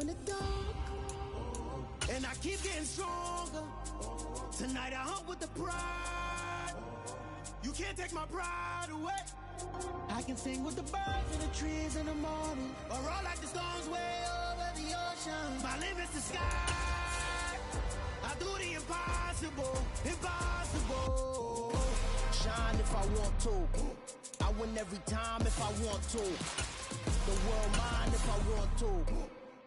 the dark, and I keep getting stronger. Tonight I hunt with the pride. You can't take my pride away. I can sing with the birds and the trees in the morning, or roll like the storms way over the ocean. My limit's the sky. I do the impossible, impossible. Shine if I want to. I win every time if I want to. The world mine if I want to.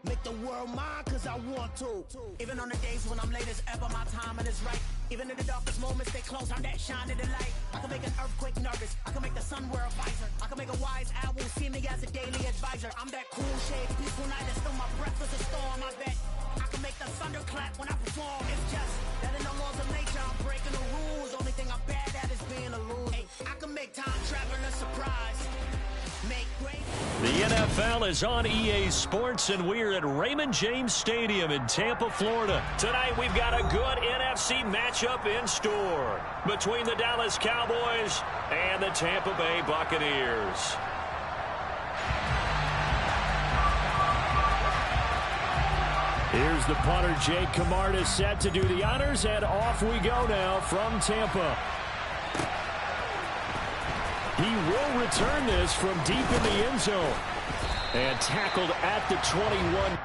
Make the world mine cause I want to. Even on the days when I'm late as ever, my timing is right. Even in the darkest moments, stay close, I'm that shining the light. I can make an earthquake nervous, I can make the sun wear a visor. I can make a wise owl see me as a daily advisor. I'm that cool shade, peaceful night, and still my breath is a storm, I bet. I can make the thunder clap when I perform. It's just that in the laws of nature, I'm breaking the rules. Only thing I'm bad at is being a loser. Hey, I can make time traveling a surprise. The NFL is on EA Sports, and we're at Raymond James Stadium in Tampa, Florida. Tonight, we've got a good NFC matchup in store between the Dallas Cowboys and the Tampa Bay Buccaneers. Here's the punter, Jake Camarda, set to do the honors, and off we go now from Tampa. He will return this from deep in the end zone. And tackled at the 21.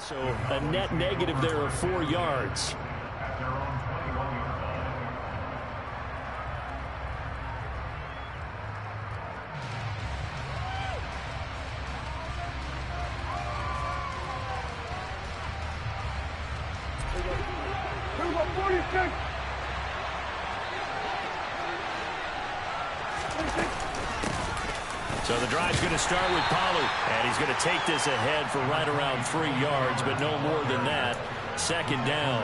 So a net negative there of 4 yards. So the drive's going to start with Pollard, and he's going to take this ahead for right around 3 yards, but no more than that. Second down.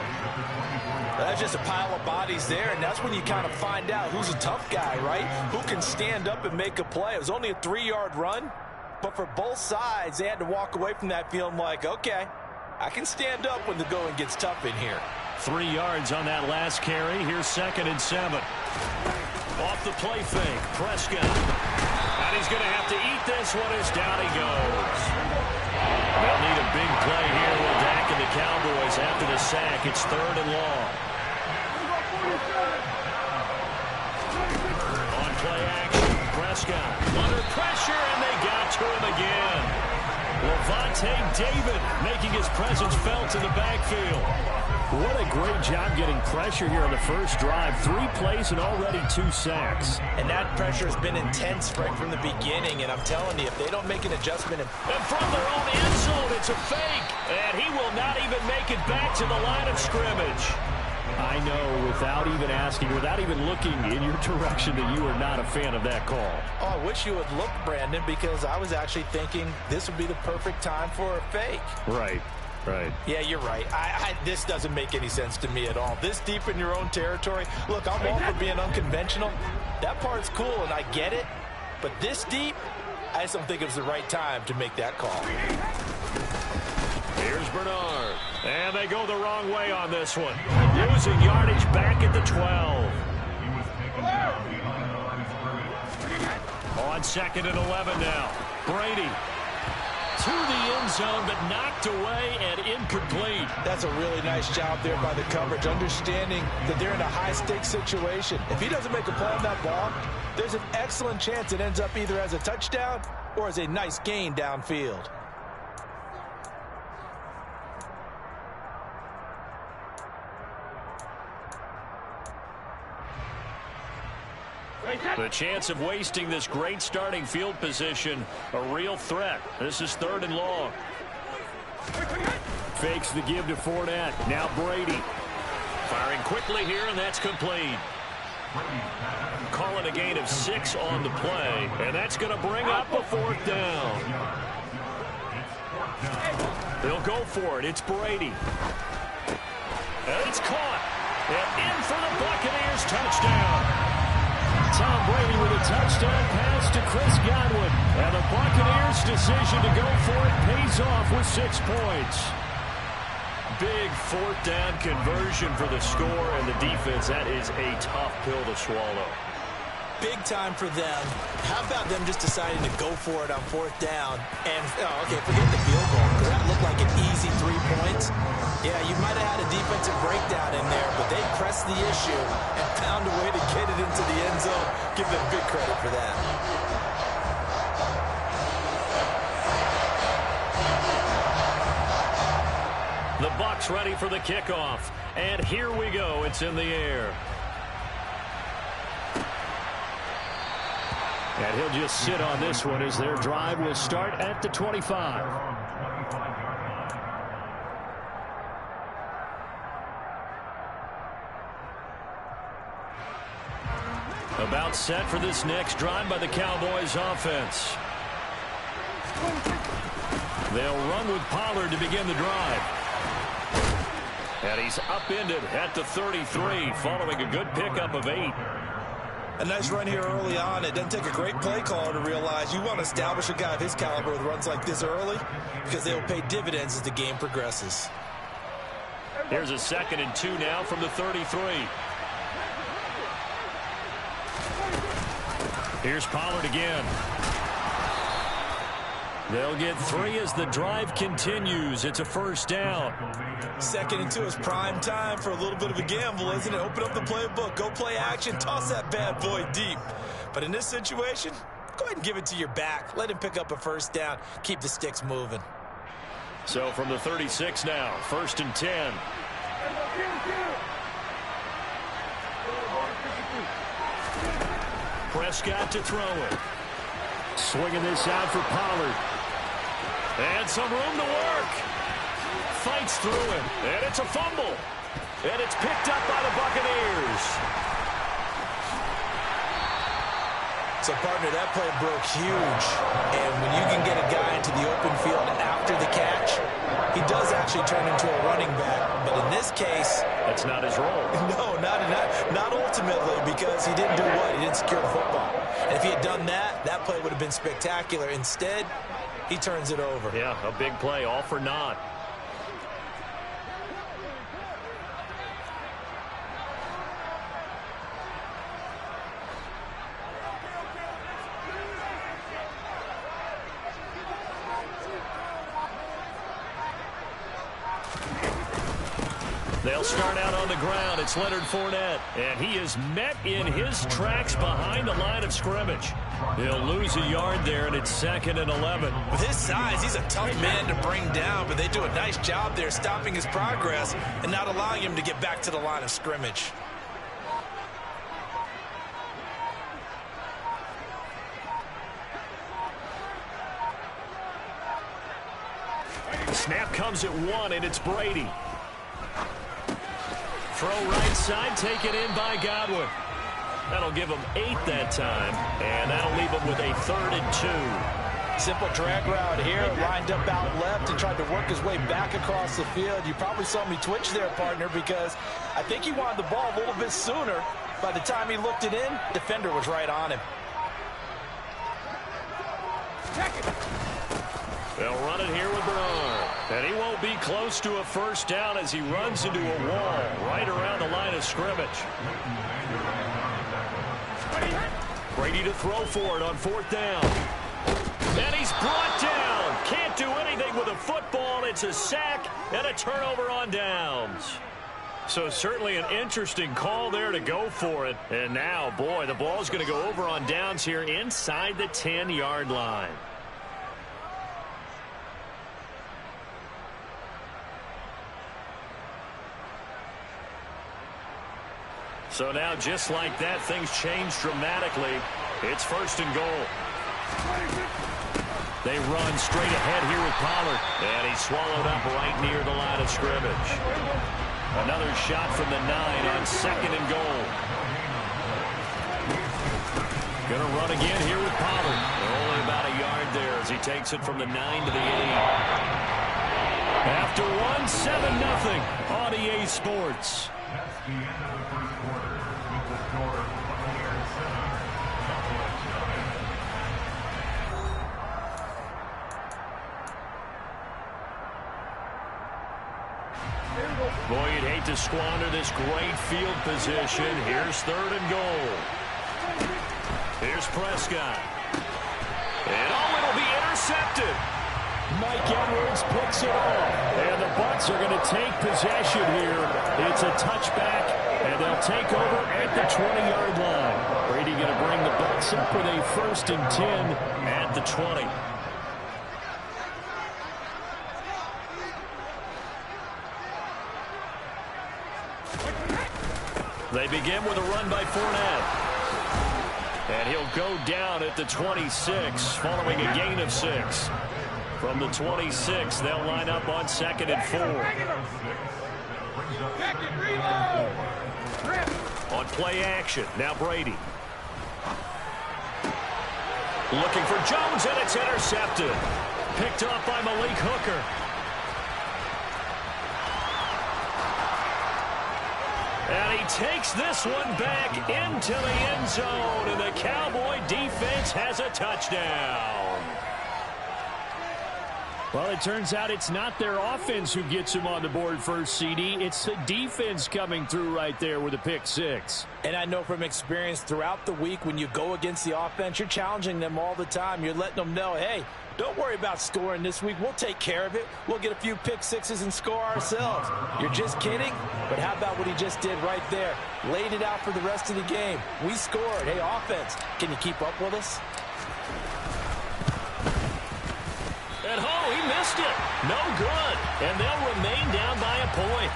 That's just a pile of bodies there, and that's when you kind of find out who's a tough guy, right? Who can stand up and make a play. It was only a 3-yard run, but for both sides, they had to walk away from that feeling like, okay, I can stand up when the going gets tough in here. 3 yards on that last carry. Here's 2nd and 7. Off the play fake, Prescott. And he's going to have to eat this one as down he goes. They'll need a big play here with Dak and the Cowboys after the sack. It's 3rd and long. On play action, Prescott under pressure, and they got to him again. Levante David making his presence felt in the backfield. What a great job getting pressure here on the first drive. 3 plays and already 2 sacks. And that pressure has been intense right from the beginning. And I'm telling you, if they don't make an adjustment. And from their own end zone, it's a fake. And he will not even make it back to the line of scrimmage. I know, without even asking, without even looking in your direction, that you are not a fan of that call. Oh, I wish you would look, Brandon, because I was actually thinking this would be the perfect time for a fake. Right. Right. Yeah, you're right. This doesn't make any sense to me at all. This deep in your own territory. Look, I'm all for being unconventional. That part's cool, and I get it. But this deep, I just don't think it was the right time to make that call. Here's Bernard. And they go the wrong way on this one. Losing yardage back at the 12. On 2nd and 11 now. Brady. To the end zone, but knocked away and incomplete. That's a really nice job there by the coverage, understanding that they're in a high-stakes situation. If he doesn't make a play on that ball, there's an excellent chance it ends up either as a touchdown or as a nice gain downfield. The chance of wasting this great starting field position, a real threat. This is 3rd and long. Fakes the give to Fournette. Now Brady. Firing quickly here, and that's complete. Calling a gain of 6 on the play, and that's going to bring up a 4th down. They'll go for it. It's Brady. And it's caught. And in for the Buccaneers touchdown. Tom Brady with a touchdown pass to Chris Godwin. And the Buccaneers' decision to go for it pays off with 6 points. Big 4th down conversion for the score, and the defense, that is a tough pill to swallow. Big time for them. How about them just deciding to go for it on 4th down? And, okay, forget the field goal, because that looked like an easy 3 points. Yeah, you might have had a defensive breakdown in there, but they pressed the issue and found a way to get it into the end zone. Give them big credit for that. The Bucs ready for the kickoff. And here we go. It's in the air. And he'll just sit on this one as their drive will start at the 25. About set for this next drive by the Cowboys offense. They'll run with Pollard to begin the drive. And he's upended at the 33 following a good pickup of 8. A nice run here early on. It doesn't take a great play caller to realize you want to establish a guy of his caliber with runs like this early, because they will pay dividends as the game progresses. Here's a 2nd and 2 now from the 33. Here's Pollard again. They'll get 3 as the drive continues. It's a 1st down. 2nd and 2 is prime time for a little bit of a gamble, isn't it? Open up the playbook, go play action, toss that bad boy deep. But in this situation, go ahead and give it to your back. Let him pick up a 1st down. Keep the sticks moving. So from the 36 now, 1st and 10. Prescott to throw it. Swinging this out for Pollard. And some room to work. Fights through it. And it's a fumble. And it's picked up by the Buccaneers. So, partner, that play broke huge. And when you can get a guy into the open field after the catch, he does actually turn into a running back. But in this case, that's not his role. No, not ultimately, because he didn't do what? He didn't secure the football. And if he had done that, that play would have been spectacular. Instead, he turns it over. Yeah, a big play, all for naught. They'll start out on the ground. It's Leonard Fournette, and he is met in his tracks behind the line of scrimmage. He'll lose a yard there, and it's 2nd and 11. With his size, he's a tough man to bring down, but they do a nice job there stopping his progress and not allowing him to get back to the line of scrimmage. Snap comes at 1, and it's Brady. Throw right side, taken in by Godwin. That'll give him 8 that time, and that'll leave him with a 3rd and 2. Simple drag route here, lined up out left and tried to work his way back across the field. You probably saw me twitch there, partner, because I think he wanted the ball a little bit sooner. By the time he looked it in, defender was right on him. They'll run it here with Bernard. And he won't be close to a 1st down as he runs into a wall right around the line of scrimmage. Brady to throw for it on 4th down. And he's brought down. Can't do anything with a football. It's a sack and a turnover on downs. So certainly an interesting call there to go for it. And now, boy, the ball's going to go over on downs here inside the 10-yard line. So now, just like that, things change dramatically. It's 1st and goal. They run straight ahead here with Pollard. And he's swallowed up right near the line of scrimmage. Another shot from the 9 on 2nd and goal. Gonna run again here with Pollard. Only about a yard there as he takes it from the 9 to the 8. After one, 7-0 on EA Sports. That's the end of the first quarter with the score 28-7. Boy, you'd hate to squander this great field position. Here's 3rd and goal. Here's Prescott. And it'll be intercepted. Mike Edwards picks it off. And the Bucs are going to take possession here. It's a touchback, and they'll take over at the 20-yard line. Brady going to bring the Bucs up with a 1st and 10 at the 20. They begin with a run by Fournette. And he'll go down at the 26 following a gain of 6. From the 26, they'll line up on 2nd and 4. On play action, now Brady. Looking for Jones, and it's intercepted. Picked up by Malik Hooker. And he takes this one back into the end zone, and the Cowboy defense has a touchdown. Well, it turns out it's not their offense who gets him on the board first, CD. It's the defense coming through right there with a pick 6. And I know from experience throughout the week, when you go against the offense, you're challenging them all the time. You're letting them know, hey, don't worry about scoring this week. We'll take care of it. We'll get a few pick 6s and score ourselves. You're just kidding? But how about what he just did right there? Laid it out for the rest of the game. We scored. Hey, offense, can you keep up with us? And he missed it. No good. And they'll remain down by a point.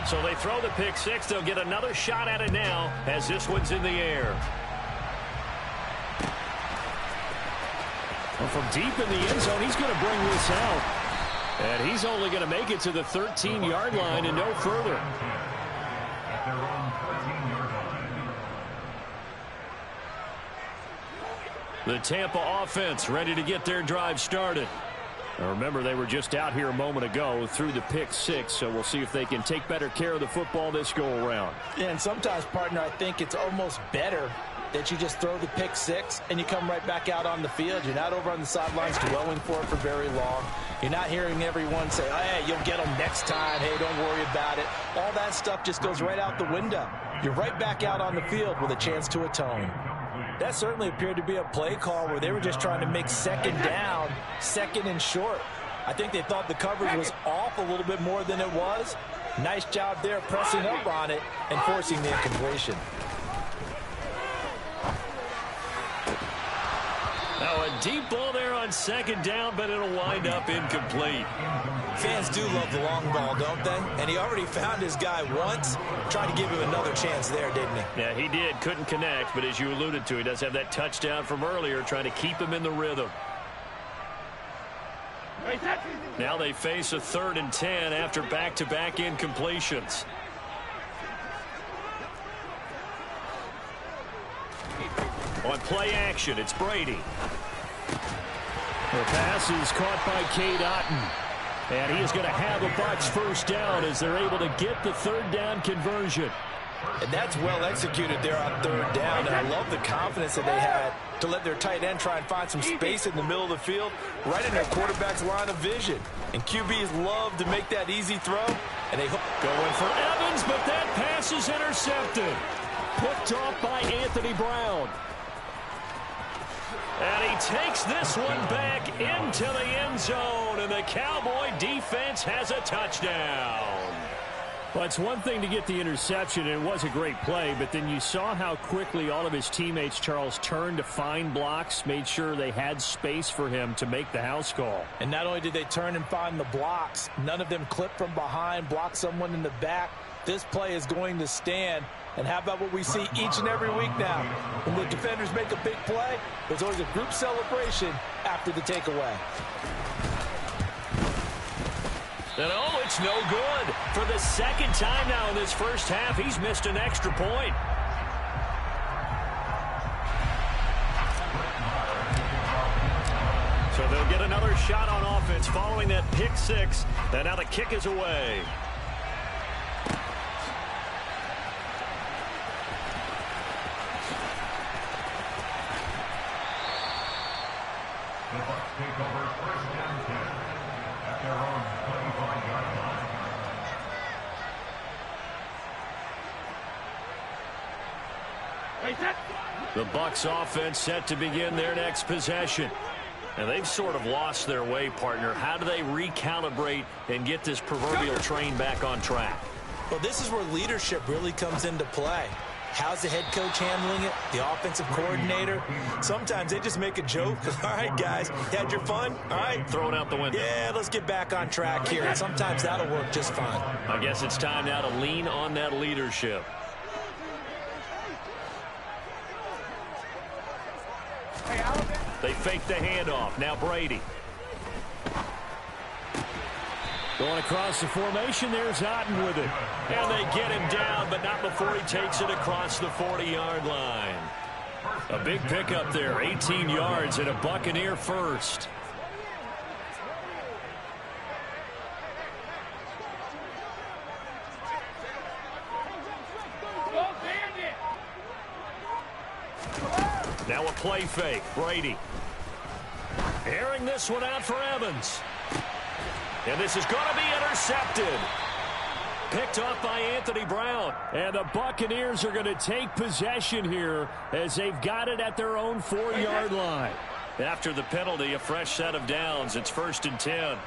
So they throw the pick 6. They'll get another shot at it now as this one's in the air. Well, from deep in the end zone, he's going to bring this out. And he's only going to make it to the 13-yard line and no further. The Tampa offense ready to get their drive started. Now remember, they were just out here a moment ago through the pick 6, so we'll see if they can take better care of the football this go-around. Yeah, and sometimes, partner, I think it's almost better that you just throw the pick 6 and you come right back out on the field. You're not over on the sidelines dwelling for it for very long. You're not hearing everyone say, oh, hey, you'll get them next time. Hey, don't worry about it. All that stuff just goes right out the window. You're right back out on the field with a chance to atone. That certainly appeared to be a play call where they were just trying to make 2nd down, 2nd and short. I think they thought the coverage was off a little bit more than it was. Nice job there pressing up on it and forcing the incompletion. Now a deep ball there on 2nd down, but it'll wind up incomplete. Fans do love the long ball, don't they? And he already found his guy once. Tried to give him another chance there, didn't he? Yeah, he did. Couldn't connect, but as you alluded to, he does have that touchdown from earlier, trying to keep him in the rhythm. Now they face a 3rd and 10 after back-to-back incompletions. On play action, it's Brady. The pass is caught by Cade Otton. And he is going to have a Bucs first down as they're able to get the 3rd down conversion. And that's well executed there on 3rd down. And I love the confidence that they had to let their tight end try and find some space in the middle of the field, right in their quarterback's line of vision. And QBs love to make that easy throw. And they going for Evans, but that pass is intercepted. Picked off by Anthony Brown. And he takes this one back into the end zone, and the Cowboy defense has a touchdown. Well, it's one thing to get the interception, and it was a great play, but then you saw how quickly all of his teammates, Charles, turned to find blocks, made sure they had space for him to make the house call. And not only did they turn and find the blocks, none of them clipped from behind, blocked someone in the back. This play is going to stand. And how about what we see each and every week now? When the defenders make a big play, there's always a group celebration after the takeaway. And oh, it's no good. For the second time now in this first half, he's missed an extra point. So they'll get another shot on offense following that pick six. And now the kick is away. The Bucs take over first down 10 at their own 25-yard line. The Bucs offense set to begin their next possession. And they've sort of lost their way, partner. How do they recalibrate and get this proverbial train back on track? Well, this is where leadership really comes into play. How's the head coach handling it? The offensive coordinator? Sometimes they just make a joke. All right, guys, had your fun? All right. Throw it out the window. Yeah, let's get back on track here. And sometimes that'll work just fine. I guess it's time now to lean on that leadership. They fake the handoff. Now Brady. Going across the formation, there's Otten with it. And they get him down, but not before he takes it across the 40-yard line. A big pickup there, 18 yards and a Buccaneer first. Now a play fake, Brady. Airing this one out for Evans. And this is going to be intercepted. Picked off by Anthony Brown. And the Buccaneers are going to take possession here as they've got it at their own 4-yard line. After the penalty, a fresh set of downs. It's 1st and 10.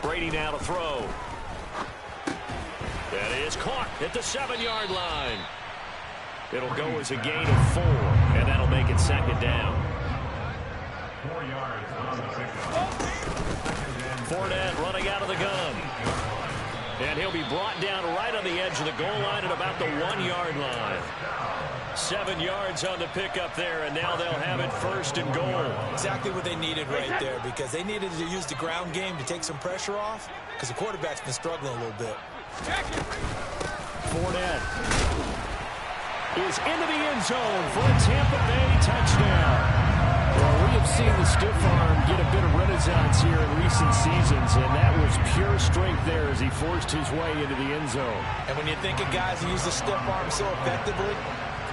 Brady now to throw. That is caught at the 7-yard line. It'll go as a gain of 4, and that'll make it 2nd down. 4 yards on the pickup. Fournette running out of the gun. And he'll be brought down right on the edge of the goal line at about the 1-yard line. 7 yards on the pickup there, and now they'll have it 1st and goal. Exactly what they needed right there, because they needed to use the ground game to take some pressure off, because the quarterback's been struggling a little bit. Fournette is into the end zone for a Tampa Bay touchdown. Well, we have seen the stiff arm get a bit of renaissance here in recent seasons, and that was pure strength there as he forced his way into the end zone. And when you think of guys who use the stiff arm so effectively,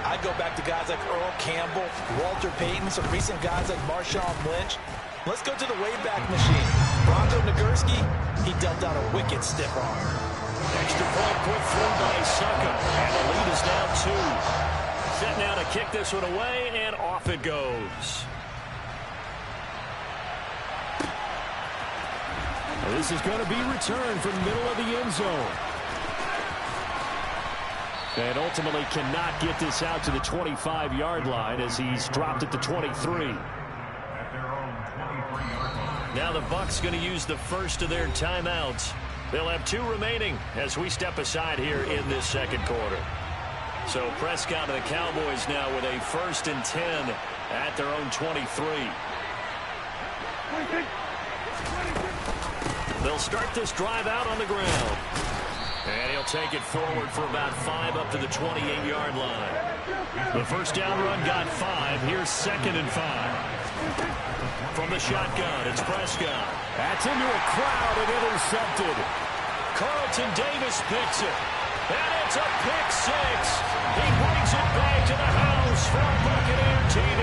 I'd go back to guys like Earl Campbell, Walter Payton, some recent guys like Marshawn Lynch. Let's go to the Wayback Machine. Bronco Nagurski, he dealt out a wicked stiff arm. Extra point put through by Succa, and the lead is now 2. Set now to kick this one away, and off it goes. This is going to be returned from the middle of the end zone. And ultimately cannot get this out to the 25-yard line as he's dropped at the 23. At their own 23-yard line. Now the Bucs going to use the first of their timeouts. They'll have 2 remaining as we step aside here in this 2nd quarter. So Prescott and the Cowboys now with a 1st and 10 at their own 23. They'll start this drive out on the ground. And he'll take it forward for about 5 up to the 28-yard line. The first down run got 5. Here's 2nd and 5. From the shotgun, it's Prescott. That's into a crowd and intercepted. Carlton Davis picks it. And it's a pick 6. He brings it back to the house for a Buccaneer TD.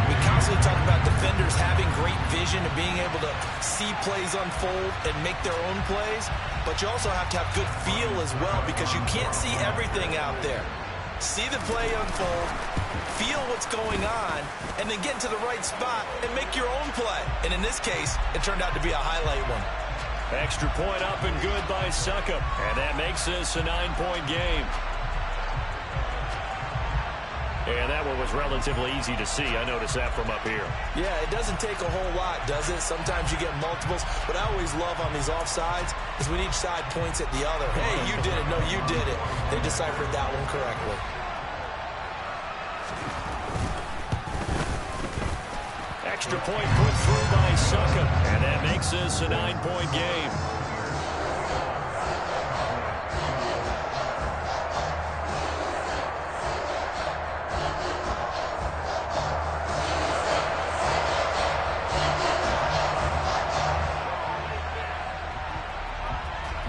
We constantly talk about defenders having great vision and being able to see plays unfold and make their own plays, but you also have to have good feel as well because you can't see everything out there. See the play unfold, feel what's going on, and then get into the right spot and make your own play. And in this case, it turned out to be a highlight one. Extra point up and good by Suckup. And that makes this a 9-point game. And that one was relatively easy to see. I noticed that from up here. Yeah, it doesn't take a whole lot, does it? Sometimes you get multiples. What I always love on these offsides is when each side points at the other. Hey, you did it. No, you did it. They deciphered that one correctly. Extra point put through by Suckup. And that makes this a 9-point game.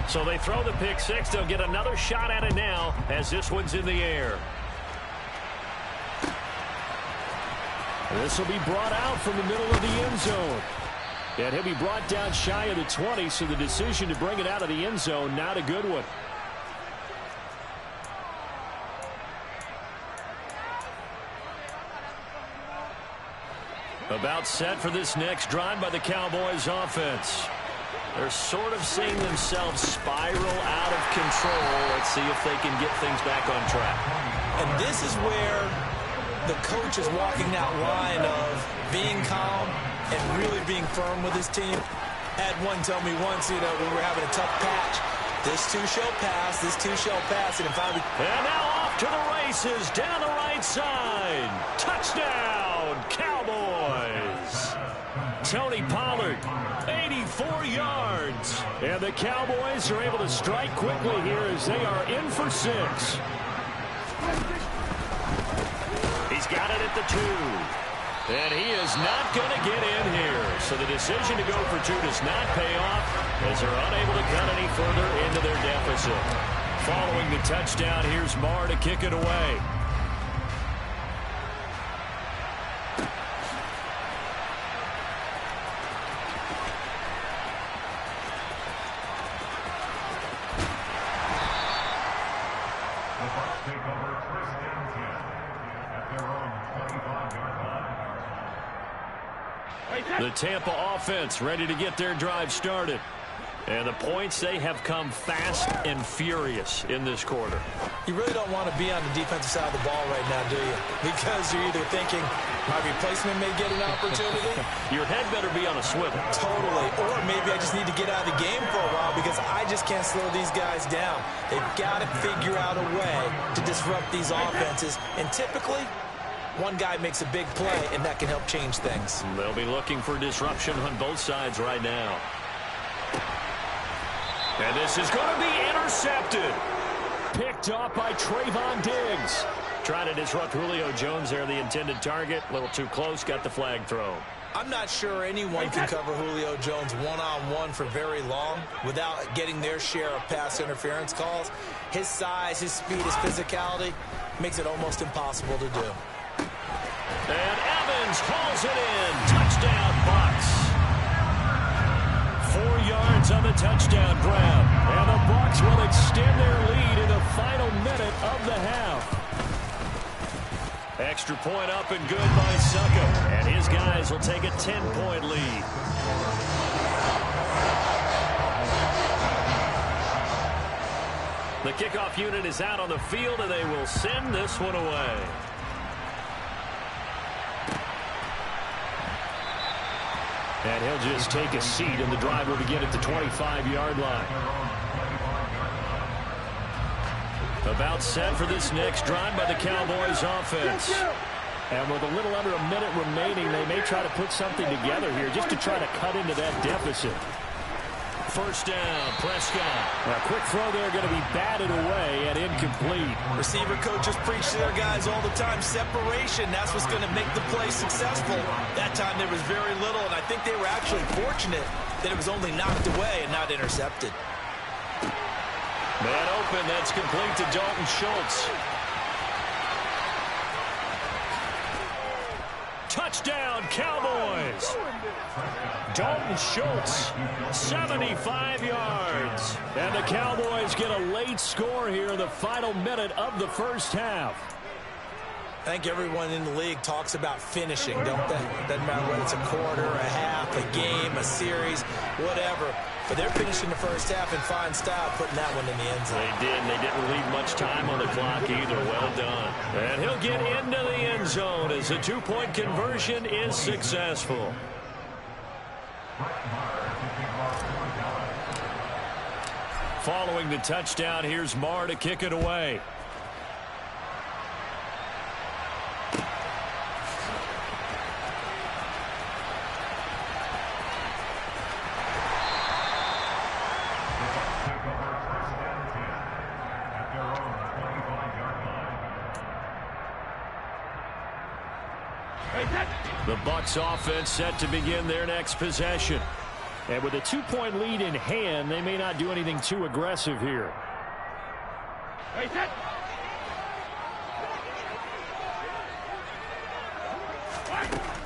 So they throw the pick six. They'll get another shot at it now as this one's in the air. This will be brought out from the middle of the end zone. And he'll be brought down shy of the 20, so the decision to bring it out of the end zone, not a good one. About set for this next drive by the Cowboys offense. They're sort of seeing themselves spiral out of control. Let's see if they can get things back on track. And this is where the coach is walking that line of being calm and really being firm with his team. Had one tell me once, you know, we were having a tough patch. This too shall pass, this too shall pass. And now off to the races down the right side. Touchdown, Cowboys. Tony Pollard, 84 yards. And the Cowboys are able to strike quickly here as they are in for 6. He's got it at the 2. And he is not going to get in here. So the decision to go for 2 does not pay off as they're unable to cut any further into their deficit. Following the touchdown, here's Marr to kick it away. The Tampa offense ready to get their drive started. And the points, they have come fast and furious in this quarter. You really don't want to be on the defensive side of the ball right now, do you? Because you're either thinking, my replacement may get an opportunity. Your head better be on a swivel. Totally. Or maybe I just need to get out of the game for a while because I just can't slow these guys down. They've got to figure out a way to disrupt these offenses. And typically, one guy makes a big play, and that can help change things. They'll be looking for disruption on both sides right now. And this is going to be intercepted. Picked off by Trayvon Diggs. Trying to disrupt Julio Jones there, the intended target. A little too close, got the flag thrown. I'm not sure anyone can cover Julio Jones one-on-one for very long without getting their share of pass interference calls. His size, his speed, his physicality makes it almost impossible to do. And Evans hauls it in. Touchdown, Bucs. 4 yards on the touchdown grab. And the Bucs will extend their lead in the final minute of the half. Extra point up and good by Suckup. And his guys will take a 10-point lead. The kickoff unit is out on the field, and they will send this one away. And he'll just take a seat, and the drive will begin at the 25-yard line. About set for this next drive by the Cowboys offense. And with a little under a minute remaining, they may try to put something together here just to try to cut into that deficit. First down, Prescott. A quick throw there going to be batted away and incomplete. Receiver coaches preach to their guys all the time. Separation, that's what's going to make the play successful. That time there was very little, and I think they were actually fortunate that it was only knocked away and not intercepted. Man open, that's complete to Dalton Schultz. Touchdown, Cowboys. Dalton Schultz, 75 yards. And the Cowboys get a late score here in the final minute of the first half. I think everyone in the league talks about finishing, don't they? Doesn't matter whether it's a quarter, a half, a game, a series, whatever. But they're finishing the first half in fine style, putting that one in the end zone. They did. They didn't leave much time on the clock either. Well done. And he'll get into the end zone as the two-point conversion is successful. Following the touchdown, here's Marr to kick it away. The Bucs offense set to begin their next possession. And with a 2-point lead in hand, they may not do anything too aggressive here.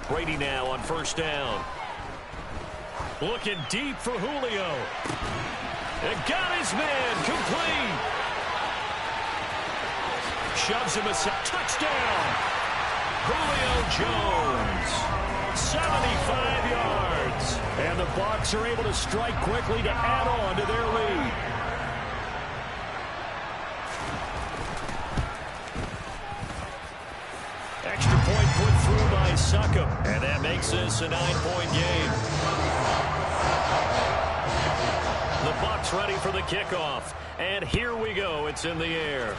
Brady now on first down. Looking deep for Julio. And got his man complete. Shoves him aside. Touchdown. Julio Jones, 75 yards. And the Bucs are able to strike quickly to add on to their lead. Extra point put through by Succop. And that makes this a 9-point game. The Bucs ready for the kickoff. And here we go. It's in the air.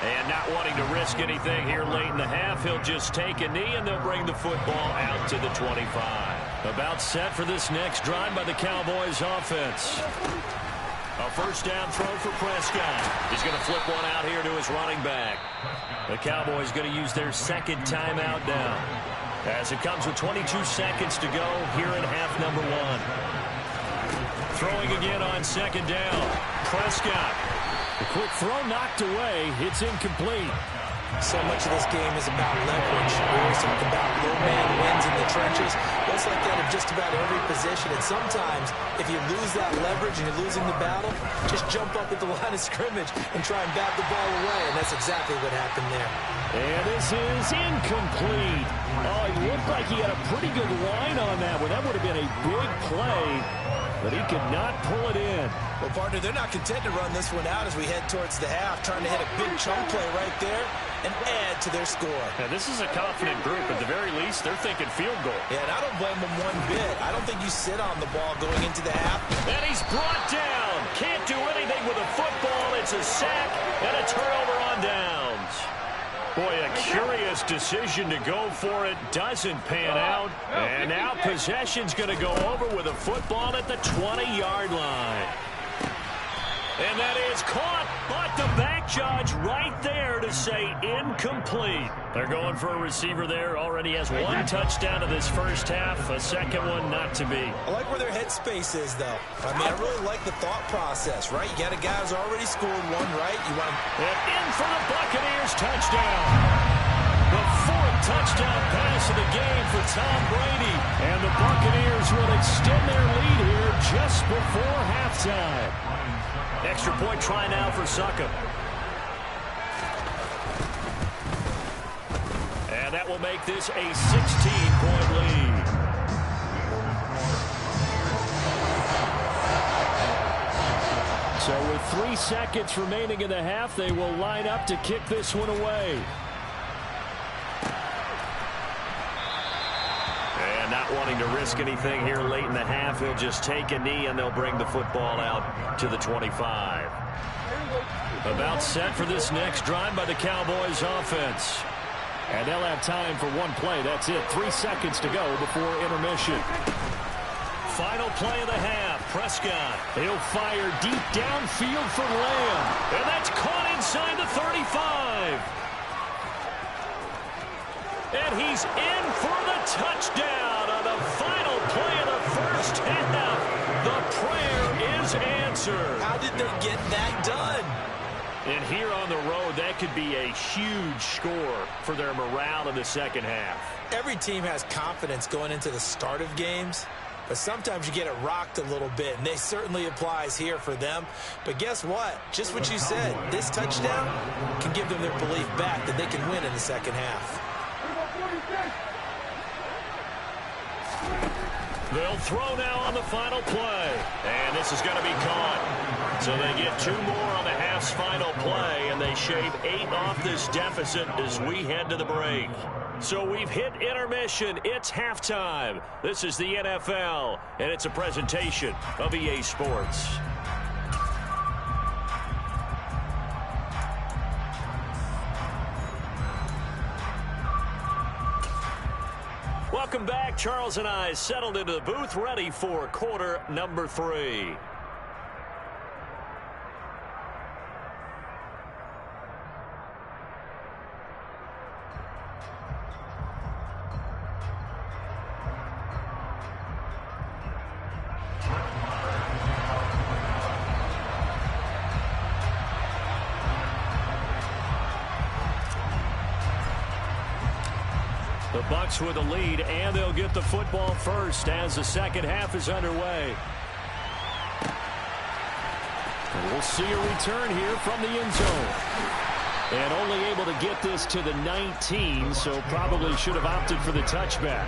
And not wanting to risk anything here late in the half, he'll just take a knee, and they'll bring the football out to the 25. About set for this next drive by the Cowboys offense. A first down throw for Prescott. He's going to flip one out here to his running back. The Cowboys going to use their second timeout now, as it comes with 22 seconds to go here in half number one. Throwing again on second down. Prescott. The quick throw knocked away. It's incomplete. So much of this game is about leverage. We always talk about low man wins in the trenches. Well, it's like that in just about every position. And sometimes, if you lose that leverage and you're losing the battle, just jump up at the line of scrimmage and try and bat the ball away. And that's exactly what happened there. And this is incomplete. Oh, it looked like he had a pretty good line on that one. That would have been a big play, but he could not pull it in. Well, partner, they're not content to run this one out as we head towards the half, trying to hit a big chunk play right there and add to their score. Now, this is a confident group. At the very least, they're thinking field goal. Yeah, and I don't blame them one bit. I don't think you sit on the ball going into the half. And he's brought down. Can't do anything with a football. It's a sack and a turnover on downs. Boy, a curious decision to go for it. Doesn't pan out. And now possession's going to go over with a football at the 20-yard line. And that is caught, but the back judge right there to say incomplete. They're going for a receiver there. Already has one touchdown of this first half. A second one not to be. I like where their headspace is, though. I mean, I really like the thought process, right? You got a guy who's already scored one, right? You want to... And in for the Buccaneers touchdown. The fourth touchdown pass of the game for Tom Brady. And the Buccaneers will extend their lead here just before halftime. Extra point try now for Succop. And that will make this a 16-point lead. So with 3 seconds remaining in the half, they will line up to kick this one away. Not wanting to risk anything here late in the half, he'll just take a knee and they'll bring the football out to the 25. About set for this next drive by the Cowboys offense. And they'll have time for one play. That's it. 3 seconds to go before intermission. Final play of the half. Prescott. He'll fire deep downfield for Lamb. And that's caught inside the 35. And he's in for the touchdown on the final play of the first half. The prayer is answered. How did they get that done? And here on the road, that could be a huge score for their morale in the second half. Every team has confidence going into the start of games, but sometimes you get it rocked a little bit, and this certainly applies here for them. But guess what? Just what you said, this touchdown can give them their belief back that they can win in the second half. They'll throw now on the final play, and this is going to be caught. So they get 2 more on the half's final play, and they shave 8 off this deficit as we head to the break. So we've hit intermission. It's halftime. This is the NFL, and it's a presentation of EA Sports. Welcome back. Charles and I settled into the booth, ready for quarter number 3. The Bucs with a lead, and they'll get the football first as the second half is underway. And we'll see a return here from the end zone. And only able to get this to the 19, so probably should have opted for the touchback.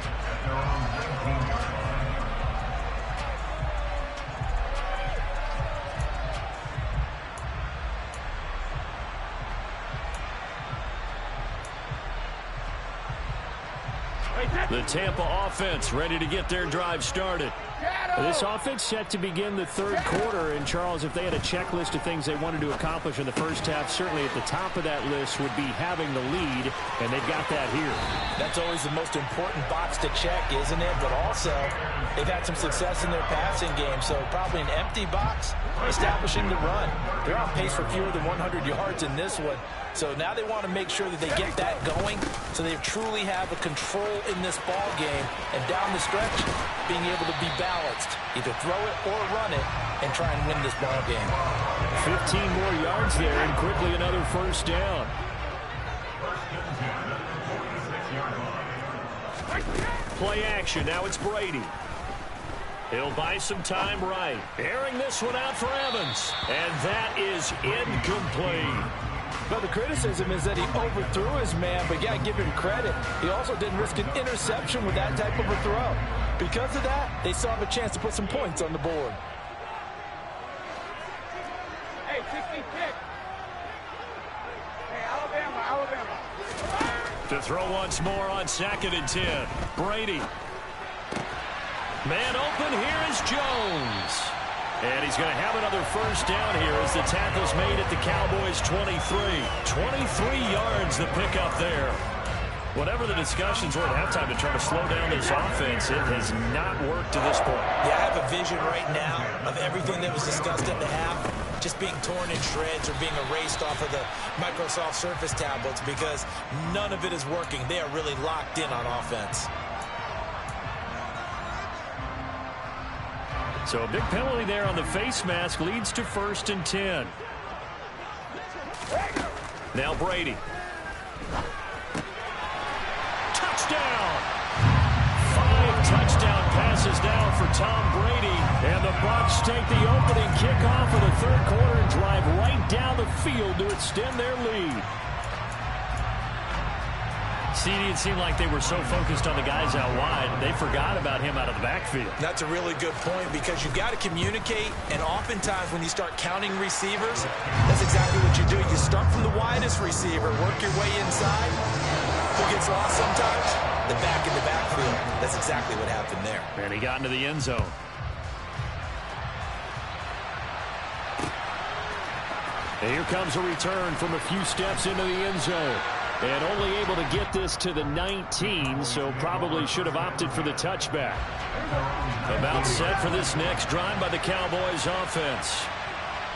The Tampa offense ready to get their drive started. This offense set to begin the third quarter. And, Charles, if they had a checklist of things they wanted to accomplish in the first half, certainly at the top of that list would be having the lead, and they've got that here. That's always the most important box to check, isn't it? But also, they've had some success in their passing game, so probably an empty box establishing the run. They're on pace for fewer than 100 yards in this one. So now they want to make sure that they get that going so they truly have a control in this ball game. And down the stretch, being able to be balanced. Either throw it or run it and try and win this ball game. 15 more yards there and quickly another first down. Play action. Now it's Brady. He'll buy some time right. Airing this one out for Evans. And that is incomplete. But the criticism is that he overthrew his man, but you got to give him credit. He also didn't risk an interception with that type of a throw. Because of that, they still have a chance to put some points on the board. Hey, 66. Hey, Alabama. To throw once more on 2nd and 10. Brady. Man open, here is Jones. And he's going to have another first down here as the tackle's made at the Cowboys' 23. 23 yards the pickup there. Whatever the discussions were at halftime to try to slow down this offense, it has not worked to this point. Yeah, I have a vision right now of everything that was discussed at the half just being torn in shreds or being erased off of the Microsoft Surface tablets because none of it is working. They are really locked in on offense. So a big penalty there on the face mask leads to 1st and 10. Now Brady. Touchdown! 5 touchdown passes now for Tom Brady. And the Bucs take the opening kickoff of the third quarter and drive right down the field to extend their lead. CD, it seemed like they were so focused on the guys out wide, they forgot about him out of the backfield. That's a really good point because you've got to communicate, and oftentimes when you start counting receivers, that's exactly what you do. You start from the widest receiver, work your way inside. Who gets lost sometimes? The back in the backfield. That's exactly what happened there. And he got into the end zone. And here comes a return from a few steps into the end zone. And only able to get this to the 19, so probably should have opted for the touchback. About set for this next drive by the Cowboys offense.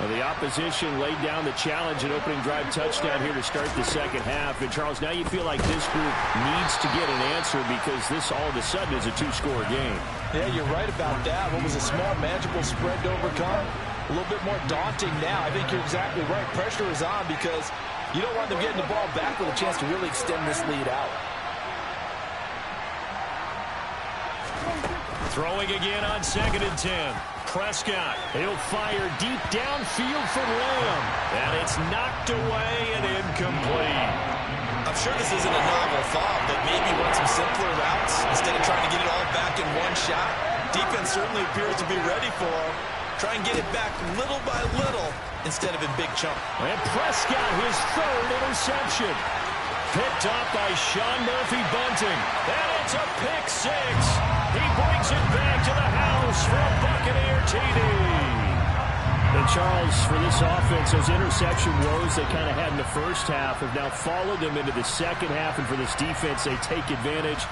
Well, the opposition laid down the challenge and opening drive touchdown here to start the second half. And, Charles, now you feel like this group needs to get an answer because this all of a sudden is a 2-score game. Yeah, you're right about that. What was a small, manageable spread to overcome a little bit more daunting now. I think you're exactly right. Pressure is on because you don't want them getting the ball back with a chance to really extend this lead out. Throwing again on 2nd and 10. Prescott, he'll fire deep downfield for Lamb. And it's knocked away and incomplete. I'm sure this isn't a novel thought, but maybe run some simpler routes instead of trying to get it all back in one shot. Defense certainly appears to be ready for him. Try and get it back little by little instead of in big chunks. And Prescott, his 3rd interception. Picked up by Sean Murphy-Bunting. And it's a pick 6. He brings it back to the house for a Buccaneer TD. And Charles, for this offense, those interception woes they kind of had in the first half have now followed them into the second half. And for this defense, they take advantage